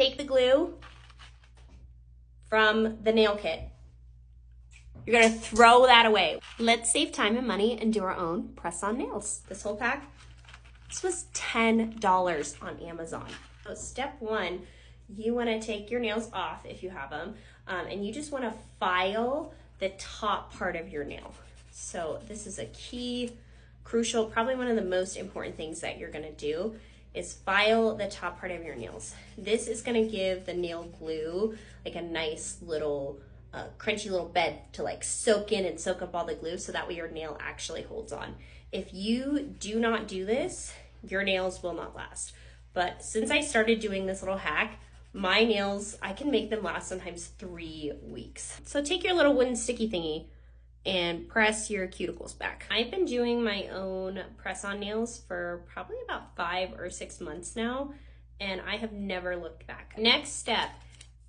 Take the glue from the nail kit. You're gonna throw that away. Let's save time and money and do our own press-on nails. This whole pack, this was $10 on Amazon. So step one, you wanna take your nails off if you have them, and you just wanna file the top part of your nail. So this is a key, crucial, probably one of the most important things that you're gonna do is file the top part of your nails. This is gonna give the nail glue like a nice little crunchy little bed to like soak in and soak up all the glue, so that way your nail actually holds on. If you do not do this, your nails will not last. But since I started doing this little hack, my nails, I can make them last sometimes 3 weeks. So take your little wooden sticky thingy and press your cuticles back. I've been doing my own press-on nails for probably about 5 or 6 months now, and I have never looked back. Next step,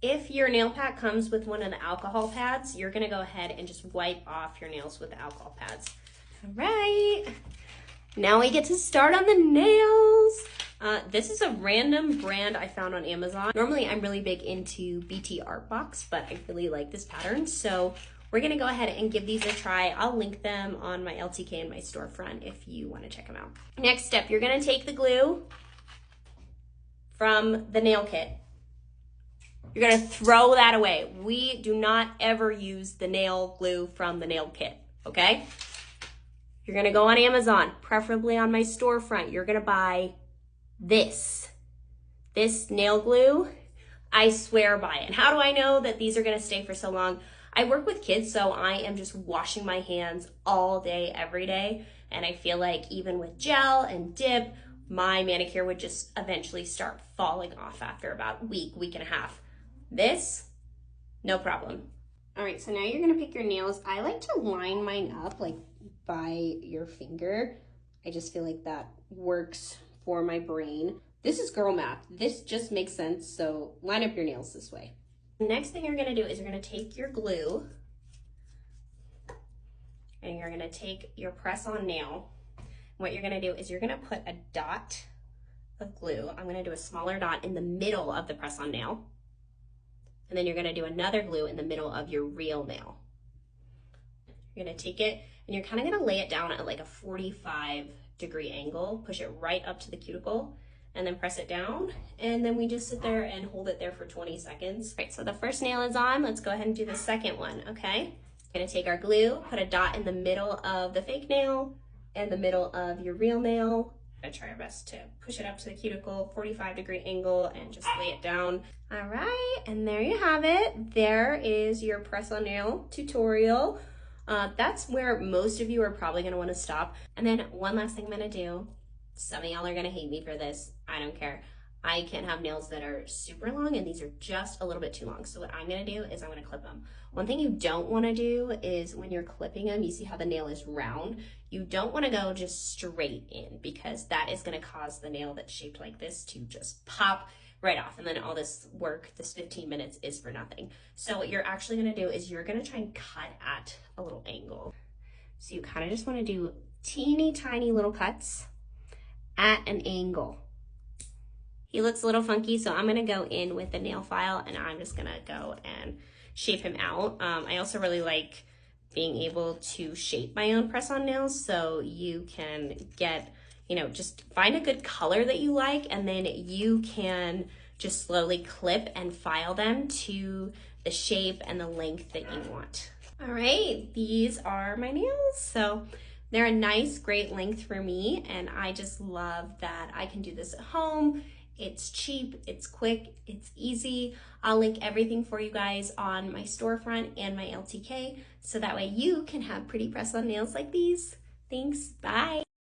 if your nail pack comes with one of the alcohol pads, you're gonna go ahead and just wipe off your nails with the alcohol pads. All right, now we get to start on the nails. This is a random brand I found on Amazon. Normally I'm really big into BT Art Box, but I really like this pattern, so we're gonna go ahead and give these a try. I'll link them on my LTK and my storefront if you wanna check them out. Next step, you're gonna take the glue from the nail kit. You're gonna throw that away. We do not ever use the nail glue from the nail kit, okay? You're gonna go on Amazon, preferably on my storefront. You're gonna buy this nail glue. I swear by it. How do I know that these are gonna stay for so long? I work with kids, so I am just washing my hands all day, every day. And I feel like even with gel and dip, my manicure would just eventually start falling off after about a week and a half. This, no problem. All right, so now you're gonna pick your nails. I like to line mine up like by your finger. I just feel like that works for my brain. This is girl math. This just makes sense, so line up your nails this way. The next thing you're gonna do is you're gonna take your glue and you're gonna take your press-on nail. What you're gonna do is you're gonna put a dot of glue. I'm gonna do a smaller dot in the middle of the press-on nail. And then you're gonna do another glue in the middle of your real nail. You're gonna take it and you're kind of gonna lay it down at like a 45-degree angle, push it right up to the cuticle, and then press it down. And then we just sit there and hold it there for 20 seconds. All right, so the first nail is on. Let's go ahead and do the second one, okay? We're gonna take our glue, put a dot in the middle of the fake nail and the middle of your real nail. I try our best to push it up to the cuticle, 45-degree angle, and just lay it down. All right, and there you have it. There is your press-on nail tutorial. That's where most of you are probably gonna wanna stop. And then one last thing I'm gonna do, some of y'all are gonna hate me for this, I don't care. I can't have nails that are super long, and these are just a little bit too long. So what I'm gonna do is I'm gonna clip them. One thing you don't wanna do is when you're clipping them, you see how the nail is round? You don't wanna go just straight in, because that is gonna cause the nail that's shaped like this to just pop right off. And then all this work, this 15 minutes is for nothing. So what you're actually gonna do is you're gonna try and cut at a little angle. So you kinda just wanna do teeny tiny little cuts at an angle. He looks a little funky, so I'm gonna go in with the nail file and I'm just gonna go and shape him out. I also really like being able to shape my own press-on nails, so you can get, just find a good color that you like, and then you can just slowly clip and file them to the shape and the length that you want. All right, these are my nails. So they're a nice, great length for me, and I just love that I can do this at home. It's cheap, it's quick, it's easy. I'll link everything for you guys on my storefront and my LTK, so that way you can have pretty press-on nails like these. Thanks, bye.